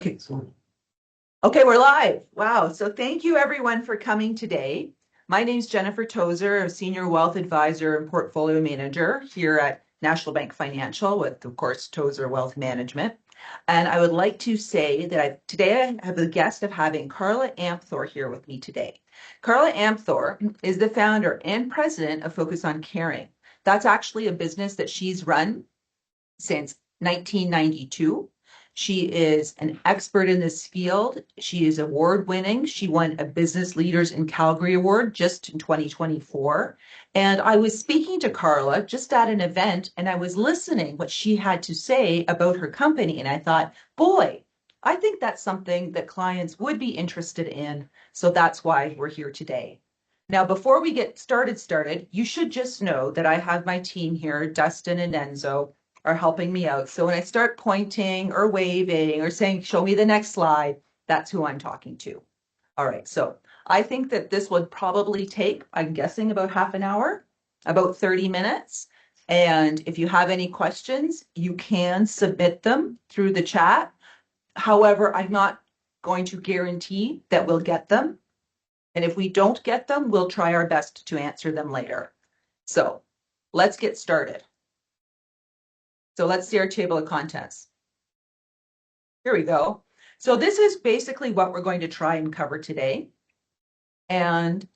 Okay, we're live. Wow. So thank you everyone for coming today. My name is Jennifer Tozser, a senior wealth advisor and portfolio manager here at National Bank Financial with, of course, Tozser Wealth Management. And I would like to say that today I have the guest of having Carla Amthor here with me today. Carla Amthor is the founder and president of Focus on Caring. That's actually a business that she's run since 1992. She is an expert in this field. She is award winning. She won a Business Leaders in Calgary Award just in 2024. And I was speaking to Carla just at an event and I was listening what she had to say about her company. And I thought, boy, I think that's something that clients would be interested in. So that's why we're here today. Now, before we get started, you should just know that I have my team here, Dustin and Enzo, are helping me out. So when I start pointing or waving or saying, show me the next slide, that's who I'm talking to. All right, so I think that this would probably take, I'm guessing, about half an hour, about 30 minutes. And if you have any questions, you can submit them through the chat. However, I'm not going to guarantee that we'll get them. And if we don't get them, we'll try our best to answer them later. So let's get started. So let's see our table of contents. Here we go. So this is basically what we're going to try and cover today. And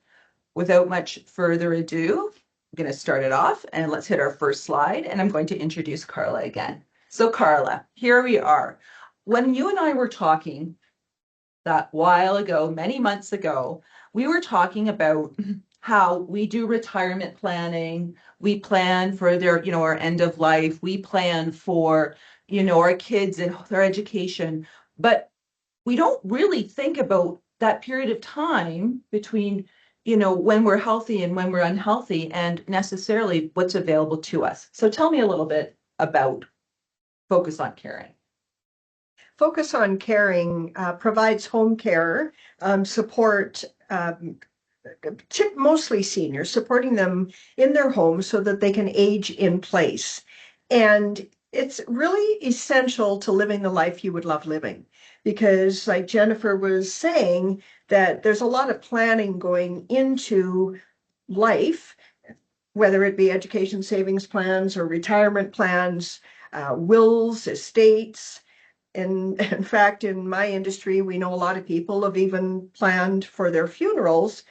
without much further ado, I'm going to start it off and let's hit our first slide. And I'm going to introduce Carla again. So Carla, here we are. When you and I were talking that while ago, many months ago, we were talking about how we do retirement planning. We plan for our end of life. We plan for, our kids and their education. But we don't really think about that period of time between, when we're healthy and when we're unhealthy and necessarily what's available to us. So tell me a little bit about Focus on Caring. Focus on Caring provides home care support, mostly seniors, supporting them in their homes so that they can age in place. And it's really essential to living the life you would love living because, like Jennifer was saying, that there's a lot of planning going into life, whether it be education savings plans or retirement plans, wills, estates. In fact, in my industry, we know a lot of people have even planned for their funerals,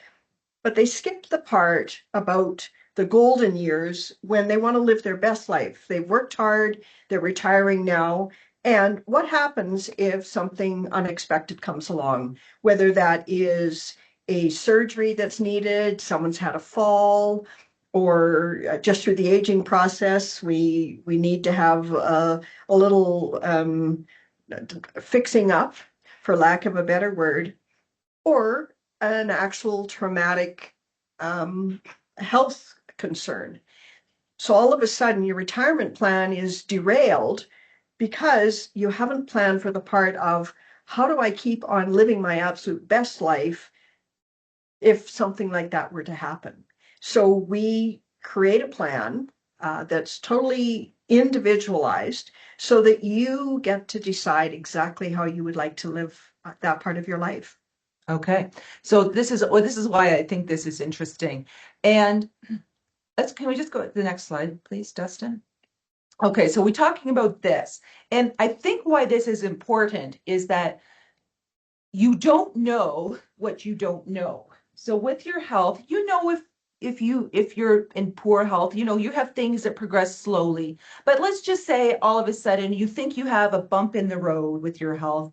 but they skipped the part about the golden years when they want to live their best life. They've worked hard, they're retiring now. And what happens if something unexpected comes along, whether that is a surgery that's needed, someone's had a fall, or just through the aging process, we need to have a little fixing up, for lack of a better word, or an actual traumatic health concern. So all of a sudden, your retirement plan is derailed because you haven't planned for the part of how do I keep on living my absolute best life if something like that were to happen. So we create a plan that's totally individualized so that you get to decide exactly how you would like to live that part of your life. Okay, so this is why I think this is interesting. And can we just go to the next slide, please, Dustin? Okay, so we're talking about this. And I think why this is important is that you don't know what you don't know. So with your health, if you're in poor health, you have things that progress slowly. But let's just say all of a sudden you think you have a bump in the road with your health.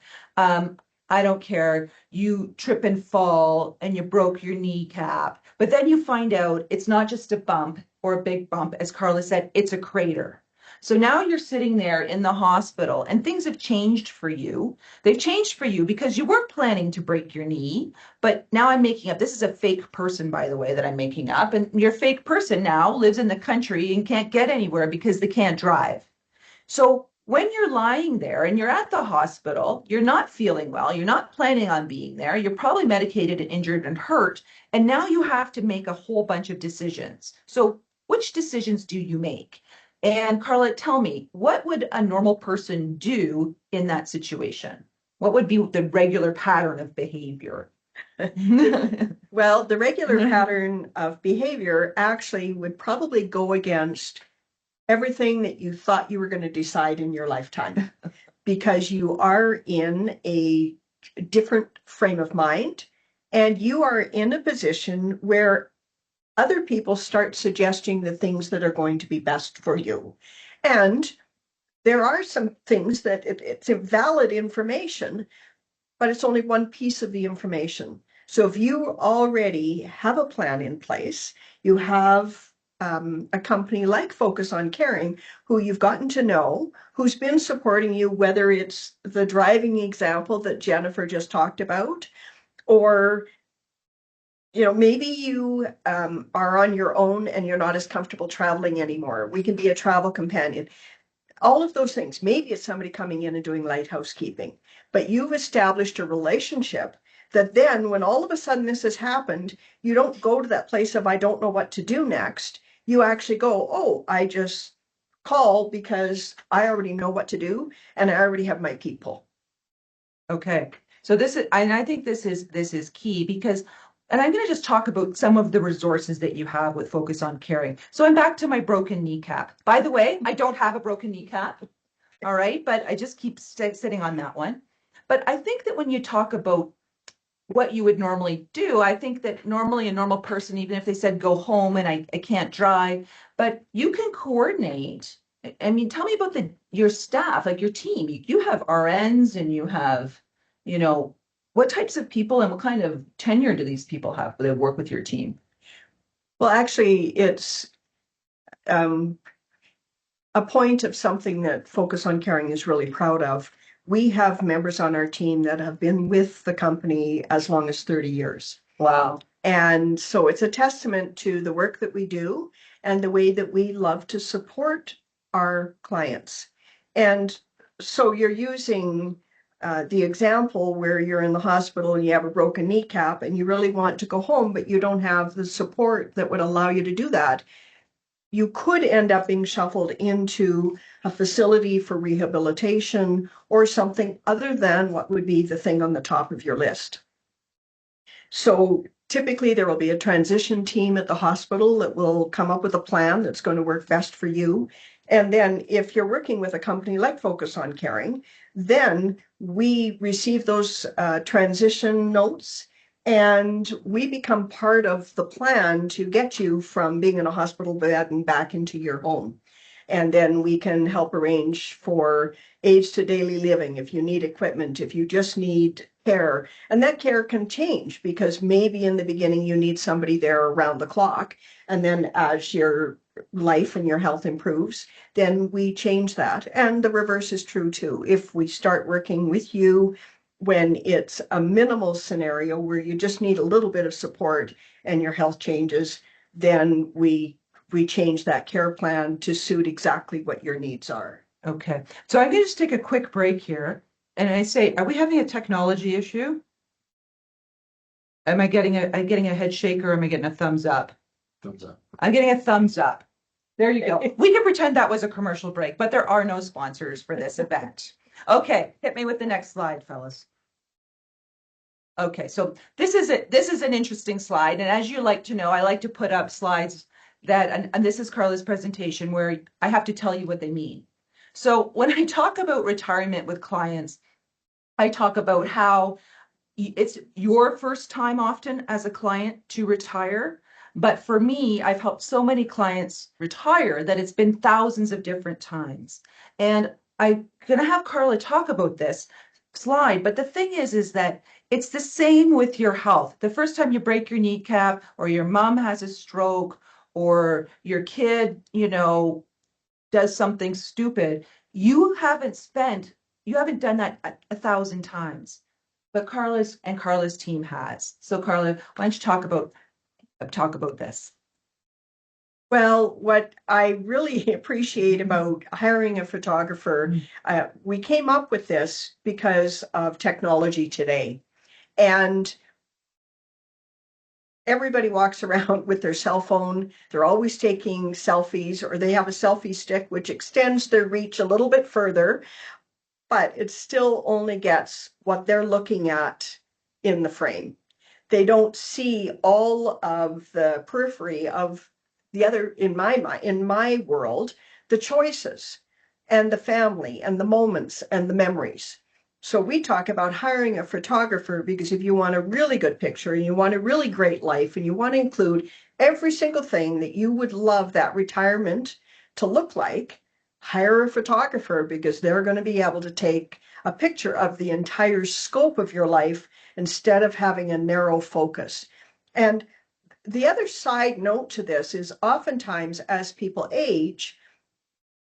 I don't care. You trip and fall and you broke your kneecap. But then you find out it's not just a bump or a big bump, as Carla said, it's a crater. So now you're sitting there in the hospital and things have changed for you. They've changed for you because you weren't planning to break your knee, but now I'm making up. This is a fake person, by the way, that I'm making up. And your fake person now lives in the country and can't get anywhere because they can't drive. So when you're lying there and you're at the hospital, you're not feeling well, you're not planning on being there, you're probably medicated and injured and hurt, and now you have to make a whole bunch of decisions. So which decisions do you make? And Carla, tell me, what would a normal person do in that situation? What would be the regular pattern of behavior? Well, the regular pattern of behavior actually would probably go against everything that you thought you were going to decide in your lifetime because you are in a different frame of mind and you are in a position where other people start suggesting the things that are going to be best for you. And there are some things that it's a valid information, but it's only one piece of the information. So if you already have a plan in place, you have a company like Focus on Caring, who you've gotten to know, who's been supporting you, whether it's the driving example that Jennifer just talked about, or maybe you are on your own and you're not as comfortable traveling anymore. We can be a travel companion. All of those things. Maybe it's somebody coming in and doing light housekeeping, but you've established a relationship that then when all of a sudden this has happened, you don't go to that place of, I don't know what to do next. You actually go, oh, I just call because I already know what to do and I already have my people. Okay. So this is, and I think this is key because, and I'm going to just talk about some of the resources that you have with Focus on Caring. So I'm back to my broken kneecap. By the way, I don't have a broken kneecap. All right, but I just keep sitting on that one. But I think that when you talk about what you would normally do, I think that normally a normal person, even if they said go home and I can't drive, but you can coordinate. I mean, tell me about your staff, like your team. You have RNs and you have, what types of people and what kind of tenure do these people have that work with your team? Well, actually, it's um, a point of something that Focus on Caring is really proud of. We have members on our team that have been with the company as long as 30 years. Wow. And so it's a testament to the work that we do and the way that we love to support our clients. And so you're using the example where you're in the hospital and you have a broken kneecap and you really want to go home, but you don't have the support that would allow you to do that. You could end up being shuffled into a facility for rehabilitation or something other than what would be the thing on the top of your list. So typically there will be a transition team at the hospital that will come up with a plan that's going to work best for you. And then if you're working with a company like Focus on Caring, then we receive those transition notes and we become part of the plan to get you from being in a hospital bed and back into your home. And then we can help arrange for aids to daily living if you need equipment, if you just need care. And that care can change because maybe in the beginning you need somebody there around the clock. And then as your life and your health improves, then we change that. And the reverse is true too. If we start working with you when it's a minimal scenario where you just need a little bit of support and your health changes, then we change that care plan to suit exactly what your needs are. Okay. So I'm going to just take a quick break here. And I say, are we having a technology issue? Am I getting a head shake or am I getting a thumbs up? Thumbs up. I'm getting a thumbs up. There you go. We can pretend that was a commercial break, but there are no sponsors for this event. Okay, hit me with the next slide, fellas. Okay, so this is an interesting slide, and as you like to know, I like to put up slides and this is Carla's presentation where I have to tell you what they mean. So when I talk about retirement with clients, I talk about how it's your first time often as a client to retire. But for me, I've helped so many clients retire that it's been thousands of different times. And I'm going to have Carla talk about this slide. But the thing is that it's the same with your health. The first time you break your kneecap or your mom has a stroke or your kid, does something stupid, you haven't done that a thousand times, but Carla's team has. So Carla, why don't you talk about this? Well, what I really appreciate about hiring a photographer, we came up with this because of technology today. And everybody walks around with their cell phone. They're always taking selfies, or they have a selfie stick, which extends their reach a little bit further. but it still only gets what they're looking at in the frame. They don't see all of the periphery of the other, in my mind, in my world, the choices and the family and the moments and the memories. So we talk about hiring a photographer because if you want a really good picture and you want a really great life and you want to include every single thing that you would love that retirement to look like, hire a photographer because they're going to be able to take a picture of the entire scope of your life instead of having a narrow focus. And the other side note to this is oftentimes as people age,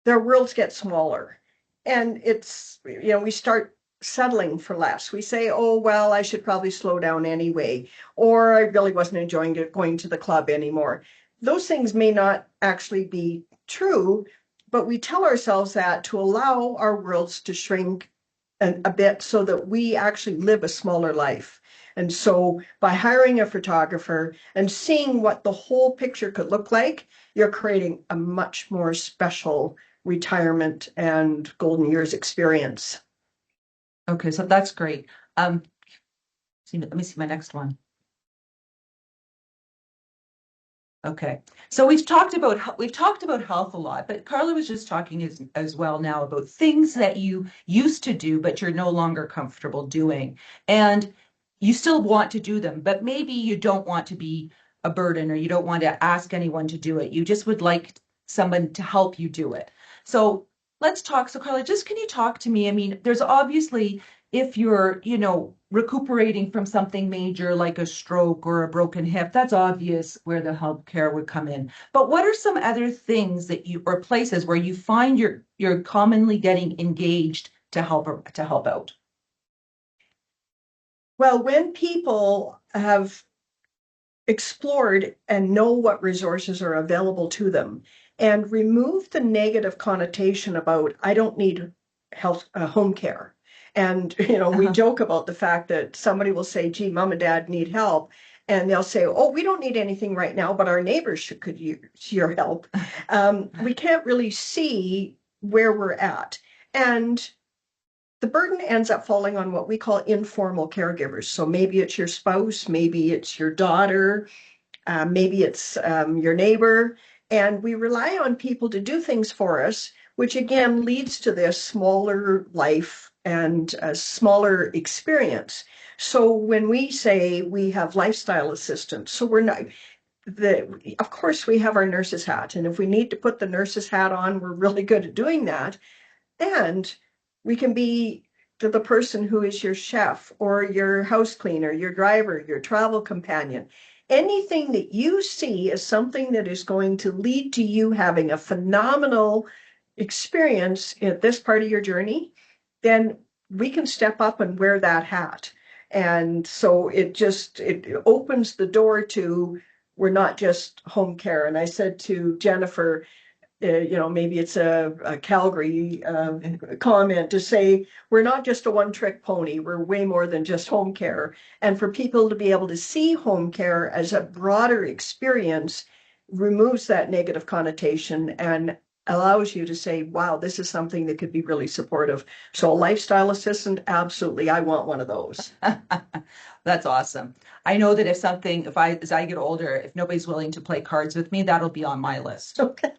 their worlds get smaller. And it's, we start settling for less. We say, oh, well, I should probably slow down anyway, or I really wasn't enjoying going to the club anymore. Those things may not actually be true, but we tell ourselves that to allow our worlds to shrink a bit so that we actually live a smaller life. And so by hiring a photographer and seeing what the whole picture could look like, you're creating a much more special retirement and golden years experience. Okay, so that's great. Let me see my next one. Okay. So we've talked about health a lot, but Carla was just talking as well now about things that you used to do, but you're no longer comfortable doing. And you still want to do them, but maybe you don't want to be a burden or you don't want to ask anyone to do it. You just would like someone to help you do it. So let's talk. So Carla, just can you talk to me? I mean, there's obviously if you're, recuperating from something major like a stroke or a broken hip, that's obvious where the healthcare would come in. But what are some other things that you or places where you find you're commonly getting engaged to help out? Well, when people have explored and know what resources are available to them and remove the negative connotation about I don't need health home care. And we Uh-huh. joke about the fact that somebody will say, gee, mom and dad need help, and they'll say, oh, we don't need anything right now, but our neighbors could use your help. We can't really see where we're at, and the burden ends up falling on what we call informal caregivers. So maybe it's your spouse, maybe it's your daughter, maybe it's your neighbor, and we rely on people to do things for us, which again leads to this smaller life and a smaller experience. So when we say we have lifestyle assistants, so we're not of course we have our nurse's hat, and if we need to put the nurse's hat on, we're really good at doing that. And we can be the person who is your chef or your house cleaner, your driver, your travel companion. Anything that you see as something that is going to lead to you having a phenomenal experience at this part of your journey, then we can step up and wear that hat. And so it opens the door to we're not just home care. And I said to Jennifer, maybe it's a Calgary comment to say we're not just a one-trick pony. We're way more than just home care. And for people to be able to see home care as a broader experience removes that negative connotation and allows you to say, wow, this is something that could be really supportive. So a lifestyle assistant, absolutely, I want one of those. That's awesome. I know that as I get older, if nobody's willing to play cards with me, that'll be on my list. Okay.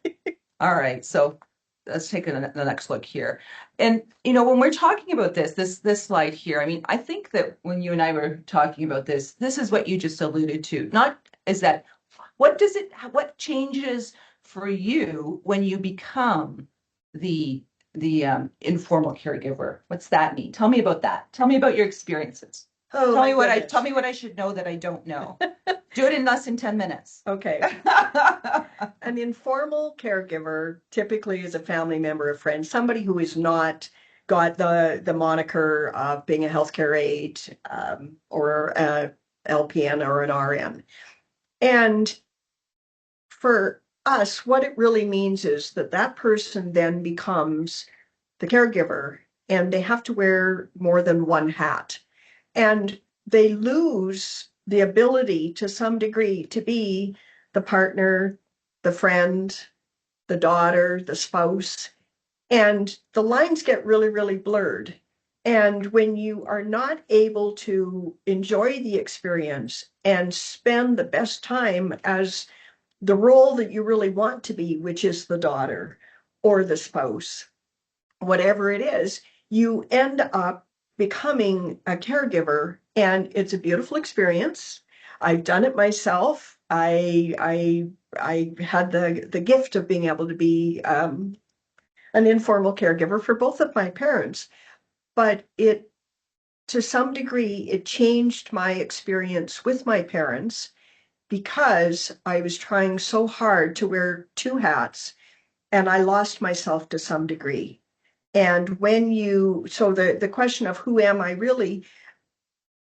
All right, so let's take the next look here. And when we're talking about this slide here, I mean, I think that when you and I were talking about this is what you just alluded to. Not is that what changes for you when you become the informal caregiver? What's that mean? Tell me about that. Tell me about your experiences. Oh, Tell me what I should know that I don't know. Do it in less than 10 minutes. Okay. An informal caregiver typically is a family member, a friend, somebody who is not got the moniker of being a healthcare aide or a LPN or an RN. And for us, what it really means is that that person then becomes the caregiver and they have to wear more than one hat. And they lose the ability to some degree to be the partner, the friend, the daughter, the spouse. And the lines get really, really blurred. And when you are not able to enjoy the experience and spend the best time as the role that you really want to be, which is the daughter or the spouse, whatever it is, you end up becoming a caregiver, and it's a beautiful experience. I've done it myself. I had the gift of being able to be an informal caregiver for both of my parents, but it to some degree it changed my experience with my parents because I was trying so hard to wear two hats and I lost myself to some degree. And so the question of who am I really,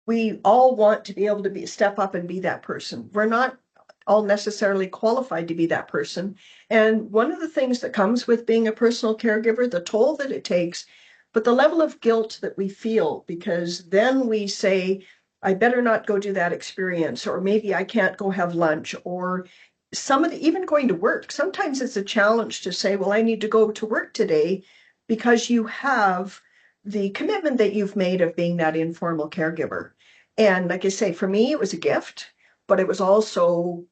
we all want to be able to step up and be that person. We're not all necessarily qualified to be that person. And one of the things that comes with being a personal caregiver, the toll that it takes, but the level of guilt that we feel, because then we say, I better not go do that experience, or maybe I can't go have lunch, or even going to work. Sometimes it's a challenge to say, well, I need to go to work today because you have the commitment that you've made of being that informal caregiver. And like I say, for me, it was a gift, but it was also,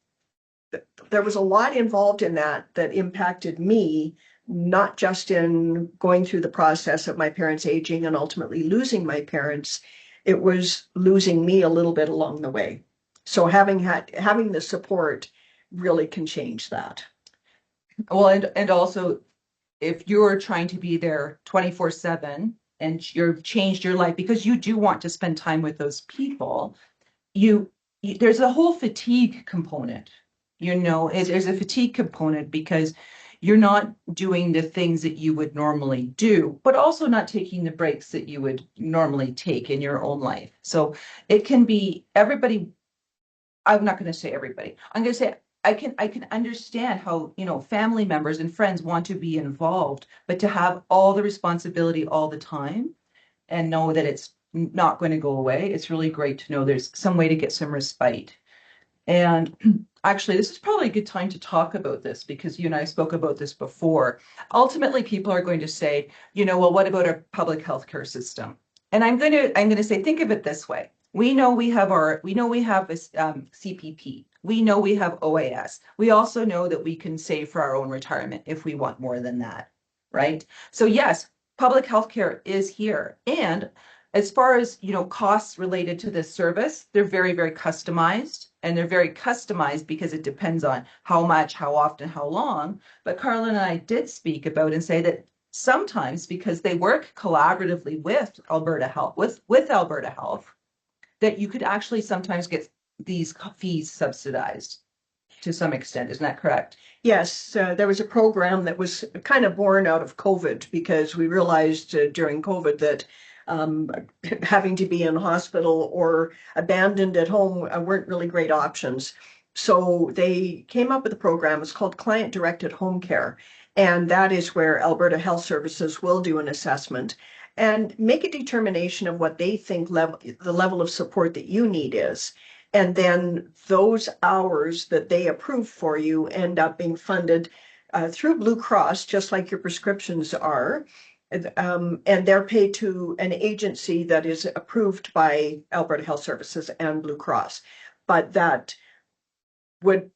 there was a lot involved in that impacted me, not just in going through the process of my parents aging and ultimately losing my parents. It was losing me a little bit along the way. So having the support really can change that. Well, and also if you're trying to be there 24/7 and you've changed your life because you do want to spend time with those people, there's a whole fatigue component. There's a fatigue component because you're not doing the things that you would normally do, but also not taking the breaks that you would normally take in your own life. So it can be everybody. I'm not going to say everybody. I'm going to say I can understand how, family members and friends want to be involved, but to have all the responsibility all the time and know that it's not going to go away, it's really great to know there's some way to get some respite. And actually, this is probably a good time to talk about this because you and I spoke about this before. Ultimately, people are going to say, well, what about our public healthcare system? And I'm going to say, think of it this way. We know we have this CPP. We know we have OAS. We also know that we can save for our own retirement if we want more than that, right? So yes, public healthcare is here. And as far as, costs related to this service, they're very, very customized, and they're very customized because it depends on how much, how often, how long. But Carla and I did speak about and say that sometimes because they work collaboratively with Alberta Health, with Alberta Health, that you could actually sometimes get these fees subsidized to some extent. Isn't that correct? Yes, there was a program that was kind of born out of COVID because we realized during COVID that um, having to be in hospital or abandoned at home weren't really great options. So they came up with a program. It's called Client Directed Home Care. And that is where Alberta Health Services will do an assessment and make a determination of what they think the level of support that you need is. And then those hours that they approve for you end up being funded through Blue Cross, just like your prescriptions are. And they're paid to an agency that is approved by Alberta Health Services and Blue Cross. But that would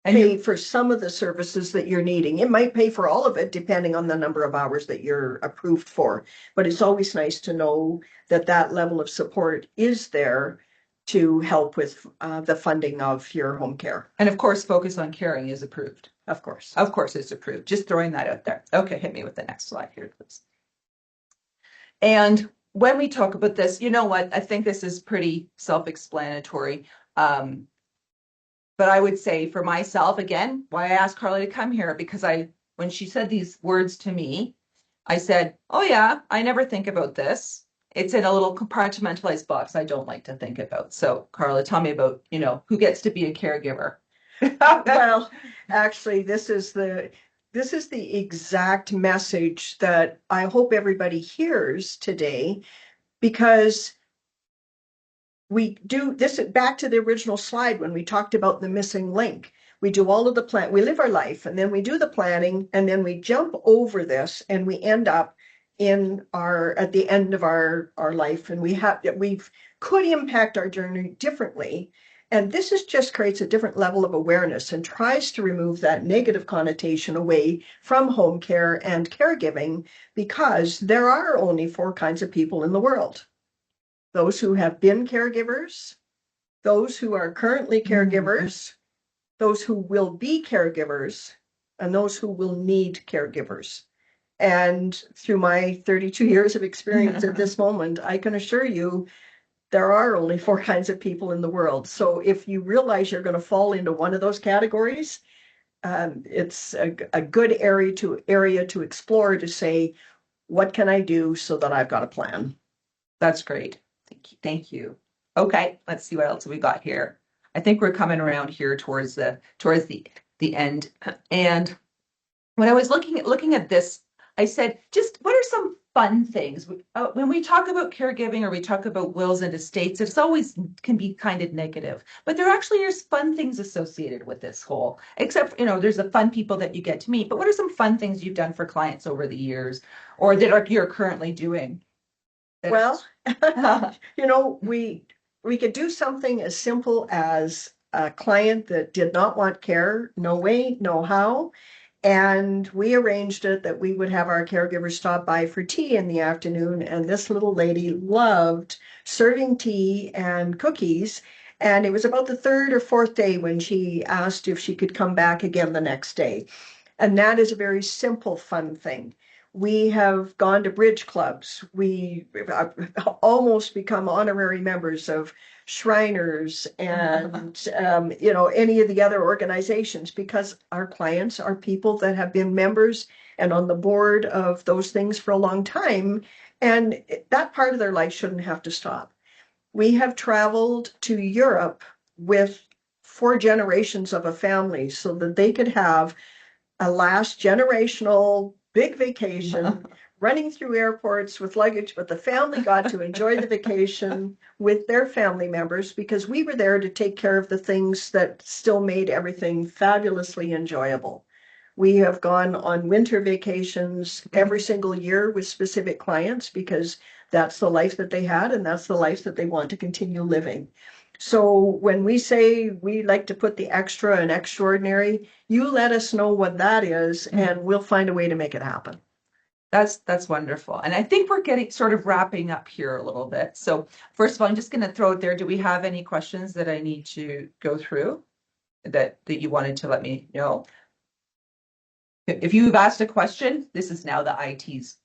pay for some of the services that you're needing. It might pay for all of it depending on the number of hours that you're approved for. But it's always nice to know that that level of support is there to help with the funding of your home care. And of course, Focus on Caring is approved. Of course. Of course, it's approved. Just throwing that out there. Okay, hit me with the next slide here, please. And when we talk about this, you know what? I think this is pretty self-explanatory. But I would say for myself, again, why I asked Carla to come here, because when she said these words to me, I said, oh yeah, I never think about this. It's in a little compartmentalized box I don't like to think about. So Carla, tell me about, who gets to be a caregiver. Well, actually, this is the exact message that I hope everybody hears today, because we do this back to the original slide when we talked about the missing link. We do all of the plan. We live our life and then we do the planning and then we jump over this and we end up at the end of our life and we could impact our journey differently. And this just creates a different level of awareness and tries to remove that negative connotation away from home care and caregiving, because there are only four kinds of people in the world: those who have been caregivers, those who are currently caregivers, those who will be caregivers, and those who will need caregivers. And through my 32 years of experience at this moment, I can assure you there are only four kinds of people in the world. So if you realize you're going to fall into one of those categories, it's a good area to explore, to say, what can I do so that I've got a plan? That's great. Thank you. Thank you. Okay, let's see what else we got here. I think we're coming around here towards the end. And when I was looking at this, I said, just what are some fun things? When we talk about caregiving or we talk about wills and estates, it's always can be kind of negative, but there actually is fun things associated with this whole, except, there's the fun people that you get to meet, but what are some fun things you've done for clients over the years or you're currently doing? Well, we could do something as simple as a client that did not want care, no way, no how. And we arranged it that we would have our caregivers stop by for tea in the afternoon. And this little lady loved serving tea and cookies. And it was about the third or fourth day when she asked if she could come back again the next day. And that is a very simple, fun thing. We have gone to bridge clubs. We almost become honorary members of Shriners and any of the other organizations, because our clients are people that have been members and on the board of those things for a long time, and that part of their life shouldn't have to stop. We have traveled to Europe with four generations of a family so that they could have a last generational big vacation running through airports with luggage, but the family got to enjoy the vacation with their family members, because we were there to take care of the things that still made everything fabulously enjoyable. We have gone on winter vacations every single year with specific clients, because that's the life that they had and that's the life that they want to continue living. So when we say we like to put the extra and extraordinary, you let us know what that is and we'll find a way to make it happen. That's wonderful. And I think we're getting sort of wrapping up here a little bit. So first of all, I'm just going to throw it there. Do we have any questions that I need to go through that you wanted to let me know? If you've asked a question, this is now the IT's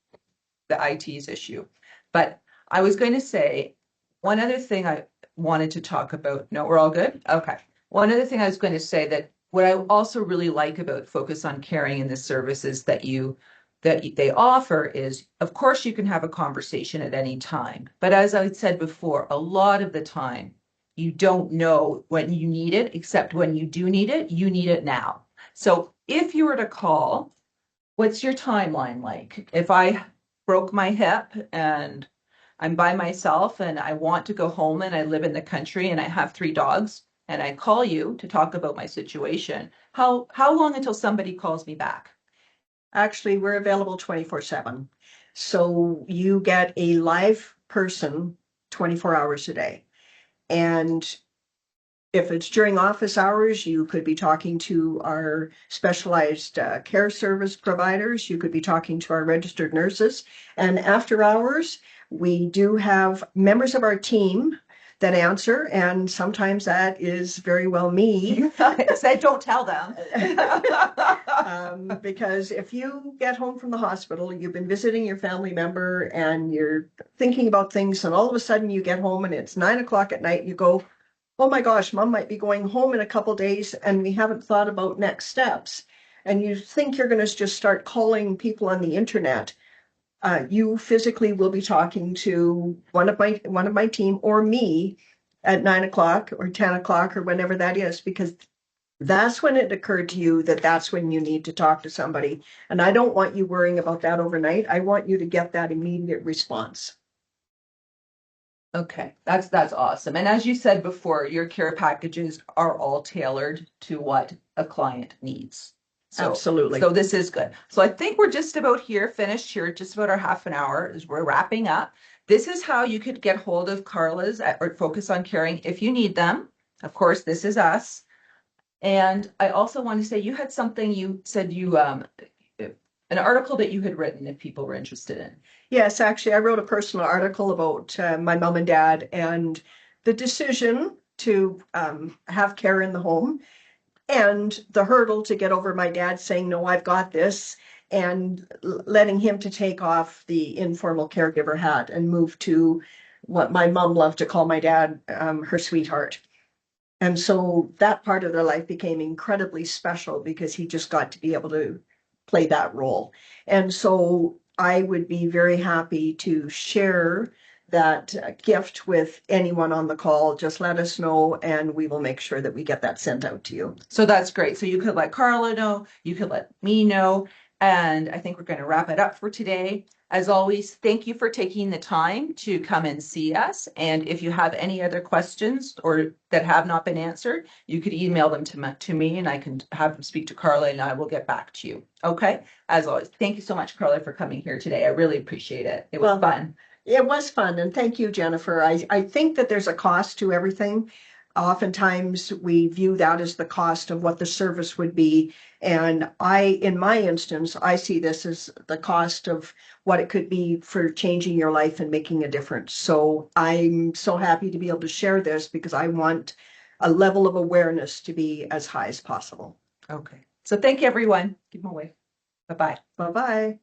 issue. But I was going to say one other thing I wanted to talk about. No, we're all good? Okay. One other thing I was going to say, that what I also really like about Focus on Caring and the services that they offer is, of course, you can have a conversation at any time. But as I said before, a lot of the time you don't know when you need it, except when you do need it, you need it now. So if you were to call, what's your timeline like? If I broke my hip and I'm by myself and I want to go home and I live in the country and I have three dogs and I call you to talk about my situation, how long until somebody calls me back? Actually, we're available 24/7. So you get a live person 24 hours a day. And if it's during office hours, you could be talking to our specialized care service providers. You could be talking to our registered nurses. And after hours, we do have members of our team that answer, and sometimes that is very well me. Said, don't tell them. Because if you get home from the hospital, you've been visiting your family member and you're thinking about things, and all of a sudden you get home and it's 9 o'clock at night, you go, oh my gosh, mom might be going home in a couple days and we haven't thought about next steps. And you think you're going to just start calling people on the internet. You physically will be talking to one of my team or me at 9 o'clock or 10 o'clock or whenever that is, because that's when it occurred to you that that's when you need to talk to somebody. And I don't want you worrying about that overnight. I want you to get that immediate response. Okay, that's awesome. And as you said before, your care packages are all tailored to what a client needs. So, Absolutely. So this is good. So I think we're just about here, finished here, just about our half an hour as we're wrapping up. This is how you could get hold of Carla's or Focus on Caring if you need them. Of course, this is us. And I also want to say you had something you said you an article that you had written if people were interested in. Yes, actually, I wrote a personal article about my mom and dad and the decision to have care in the home and the hurdle to get over my dad saying, no, I've got this, and letting him to take off the informal caregiver hat and move to what my mom loved to call my dad her sweetheart. And so that part of their life became incredibly special because he just got to be able to play that role. And so I would be very happy to share that gift with anyone on the call. Just let us know and we will make sure that we get that sent out to you. So that's great. So you could let Carla know, you could let me know, and I think we're going to wrap it up for today. As always, thank you for taking the time to come and see us. And if you have any other questions or that have not been answered, you could email them to me and I can have them speak to Carla and I will get back to you. Okay. As always, thank you so much, Carla, for coming here today. I really appreciate it. It was fun. It was fun. And thank you, Jennifer. I think that there's a cost to everything. Oftentimes we view that as the cost of what the service would be. And in my instance, I see this as the cost of what it could be for changing your life and making a difference. So I'm so happy to be able to share this because I want a level of awareness to be as high as possible. Okay. So thank you, everyone. Give them away. Bye-bye. Bye-bye.